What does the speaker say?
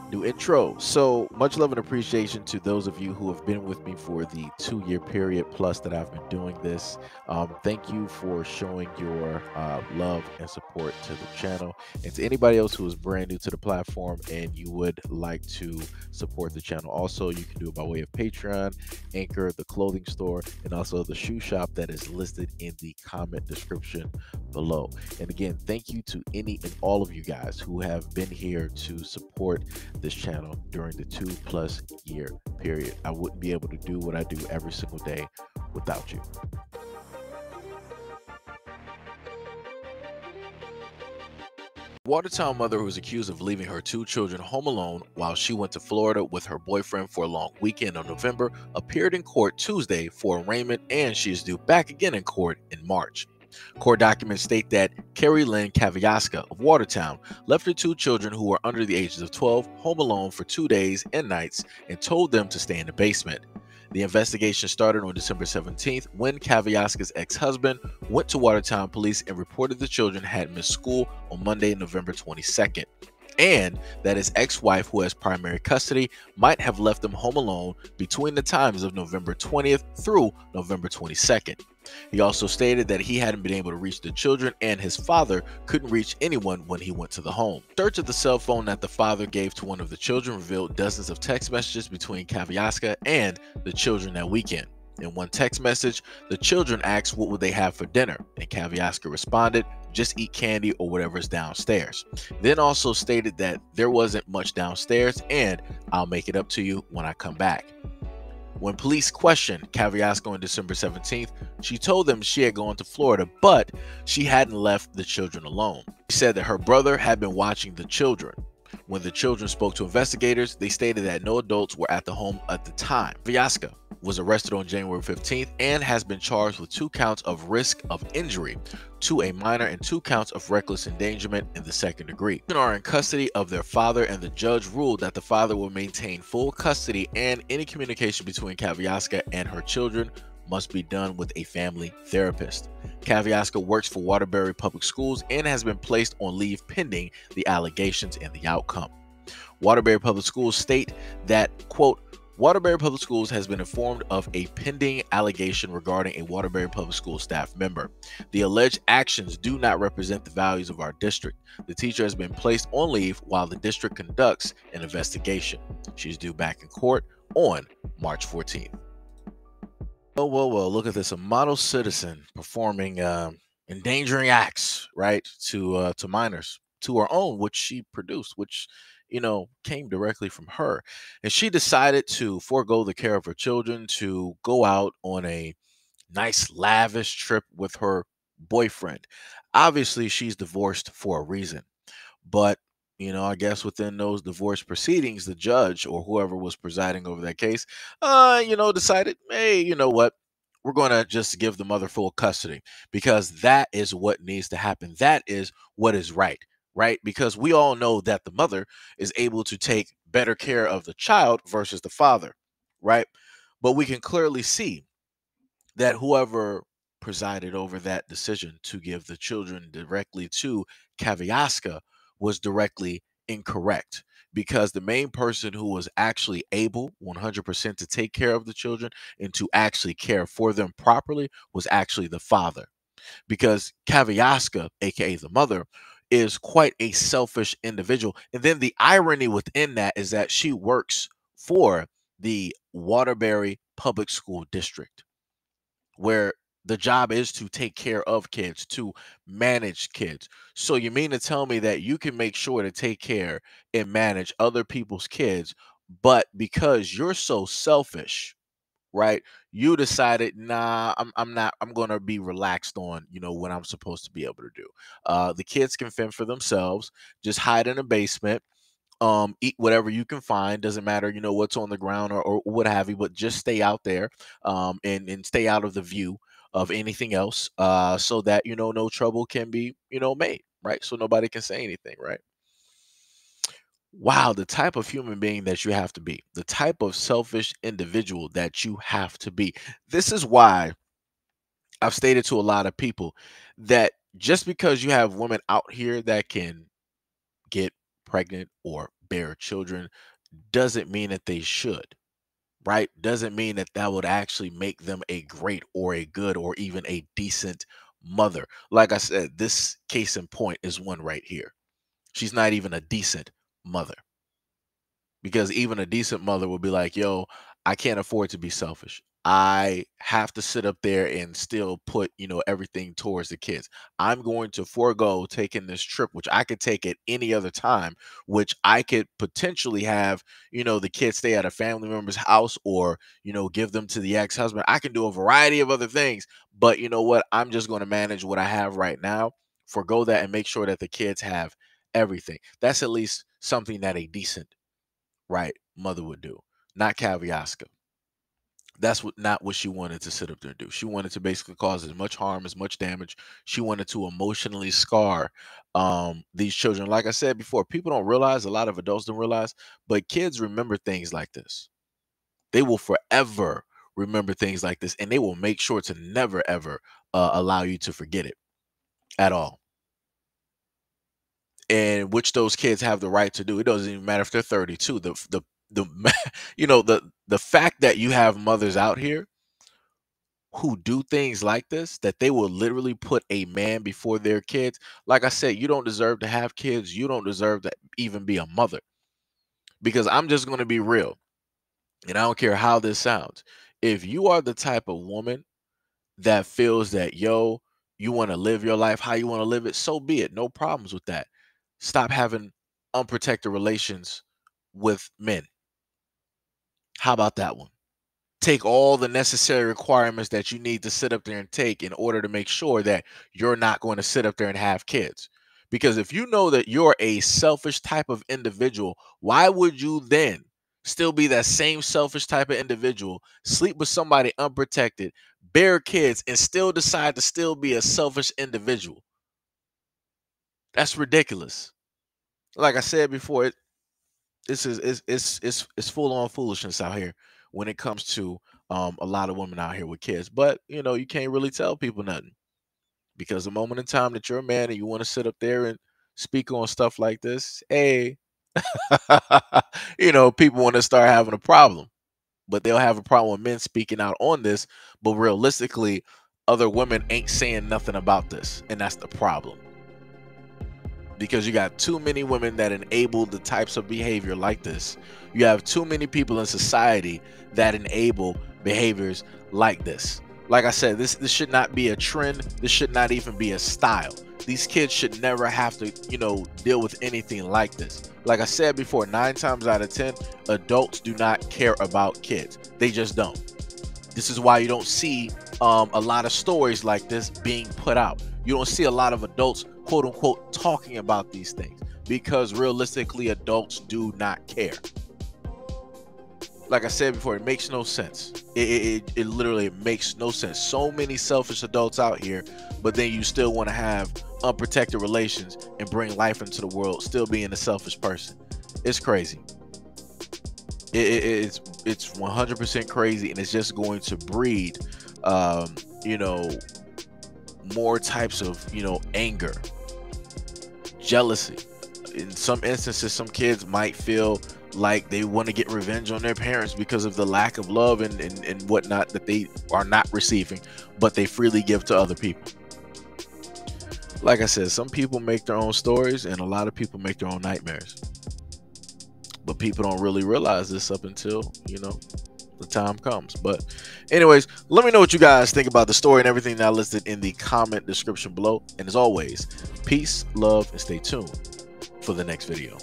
New intro. So much love and appreciation to those of you who have been with me for the 2 year period plus that I've been doing this. Thank you for showing your love and support to the channel. And to anybody else who is brand new to the platform and you would like to support the channel, also you can do it by way of Patreon, Anchor, the clothing store, and also the shoe shop that is listed in the comment description below. And again, thank you to any and all of you guys who have been here to support this channel during the 2+ year period. I wouldn't be able to do what I do every single day without you. Watertown mother who was accused of leaving her 2 children home alone while she went to Florida with her boyfriend for a long weekend in November appeared in court Tuesday for arraignment, and she is due back again in court in March. Court documents state that Carrie Lynn Kaviaska of Watertown left her 2 children who were under the ages of 12 home alone for 2 days and nights and told them to stay in the basement. The investigation started on December 17th when Kaviaska's ex-husband went to Watertown police and reported the children had missed school on Monday, November 22nd, and that his ex-wife, who has primary custody, might have left them home alone between the times of November 20th through November 22nd. He also stated that he hadn't been able to reach the children and his father couldn't reach anyone when he went to the home. Search of the cell phone that the father gave to one of the children revealed dozens of text messages between Kaviaska and the children that weekend. In one text message, the children asked what would they have for dinner, and Kaviaska responded, "Just eat candy or whatever's downstairs." Then also stated that there wasn't much downstairs and "I'll make it up to you when I come back." When police questioned Kaviaska on December 17th, she told them she had gone to Florida, but she hadn't left the children alone. She said that her brother had been watching the children. When the children spoke to investigators, they stated that no adults were at the home at the time. Kaviaska was arrested on January 15th and has been charged with 2 counts of risk of injury to a minor and 2 counts of reckless endangerment in the second degree. They are in custody of their father, and the judge ruled that the father will maintain full custody and any communication between Kaviaska and her children must be done with a family therapist. Kaviaska works for Waterbury Public Schools and has been placed on leave pending the allegations and the outcome. Waterbury Public Schools state that, quote, Waterbury Public Schools has been informed of a pending allegation regarding a Waterbury Public School staff member. The alleged actions do not represent the values of our district. The teacher has been placed on leave while the district conducts an investigation. She's due back in court on March 14th. Well, look at this. A model citizen performing endangering acts, right, to minors, to her own, which she produced, which, came directly from her. And she decided to forego the care of her children to go out on a nice, lavish trip with her boyfriend. Obviously, she's divorced for a reason. But, I guess within those divorce proceedings, the judge or whoever was presiding over that case, decided, hey, you know what? We're going to just give the mother full custody because that is what needs to happen. That is what is right, right? Because we all know that the mother is able to take better care of the child versus the father, right? But we can clearly see that whoever presided over that decision to give the children directly to Kaviaska was directly incorrect, because the main person who was actually able 100% to take care of the children and to actually care for them properly was actually the father, because Kaviaska, aka the mother, is quite a selfish individual. And then the irony within that is that she works for the Waterbury Public School District, where the job is to take care of kids, to manage kids. So you mean to tell me that you can make sure to take care and manage other people's kids, but because you're so selfish, right? You decided, nah, I'm not, I'm gonna be relaxed on, what I'm supposed to be able to do. The kids can fend for themselves, just hide in a basement, eat whatever you can find, doesn't matter, what's on the ground or what have you, but just stay out there, and stay out of the view of anything else, so that no trouble can be made, right? So nobody can say anything, right? Wow, the type of human being that you have to be, the type of selfish individual that you have to be. This is why I've stated to a lot of people that just because you have women out here that can get pregnant or bear children doesn't mean that they should, right? Doesn't mean that that would actually make them a great or a good or even a decent mother. Like I said, this case in point is one right here. She's not even a decent mother, because even a decent mother would be like, yo, I can't afford to be selfish. I have to sit up there and still put, everything towards the kids. I'm going to forego taking this trip, which I could take at any other time, which I could potentially have, the kids stay at a family member's house, or, give them to the ex-husband. I can do a variety of other things, but you know what? I'm just going to manage what I have right now, forego that, and make sure that the kids have everything. That's at least something that a decent, right, mother would do. Not Kavyaska. That's not what she wanted to sit up there and do. She wanted to basically cause as much harm, as much damage. She wanted to emotionally scar these children. Like I said before, people don't realize, a lot of adults don't realize, but kids remember things like this. They will forever remember things like this, and they will make sure to never ever allow you to forget it at all. And which those kids have the right to do. It doesn't even matter if they're 32. The the fact that you have mothers out here who do things like this, that they will literally put a man before their kids. Like I said, you don't deserve to have kids. You don't deserve to even be a mother. Because I'm just going to be real, and I don't care how this sounds. If you are the type of woman that feels that, yo, you want to live your life how you want to live it, so be it. No problems with that. Stop having unprotected relations with men. How about that one? Take all the necessary requirements that you need to sit up there and take in order to make sure that you're not going to sit up there and have kids. Because if you know that you're a selfish type of individual, why would you then still be that same selfish type of individual, sleep with somebody unprotected, bear kids, and still decide to still be a selfish individual? That's ridiculous. Like I said before, it's full on foolishness out here when it comes to a lot of women out here with kids. But you can't really tell people nothing, because the moment in time that you're a man and you want to sit up there and speak on stuff like this, hey, people want to start having a problem. But they'll have a problem with men speaking out on this. But realistically, other women ain't saying nothing about this, and that's the problem. Because you got too many women that enable the types of behavior like this. You have too many people in society that enable behaviors like this. Like I said, this should not be a trend. This should not even be a style. These kids should never have to, deal with anything like this. Like I said before, 9 times out of 10, adults do not care about kids. They just don't. This is why you don't see a lot of stories like this being put out. You don't see a lot of adults, quote unquote, talking about these things, because realistically, adults do not care. Like I said before, it makes no sense. It literally makes no sense. So many selfish adults out here, but then you still want to have unprotected relations and bring life into the world, still being a selfish person. It's crazy. It's 100% crazy, and it's just going to breed, more types of, anger, jealousy. In some instances, some kids might feel like they want to get revenge on their parents because of the lack of love and whatnot that they are not receiving, but they freely give to other people. Like I said, some people make their own stories, and a lot of people make their own nightmares. But people don't really realize this up until, the time comes. But anyways, let me know what you guys think about the story and everything that I listed in the comment description below. And as always, peace, love, and stay tuned for the next video.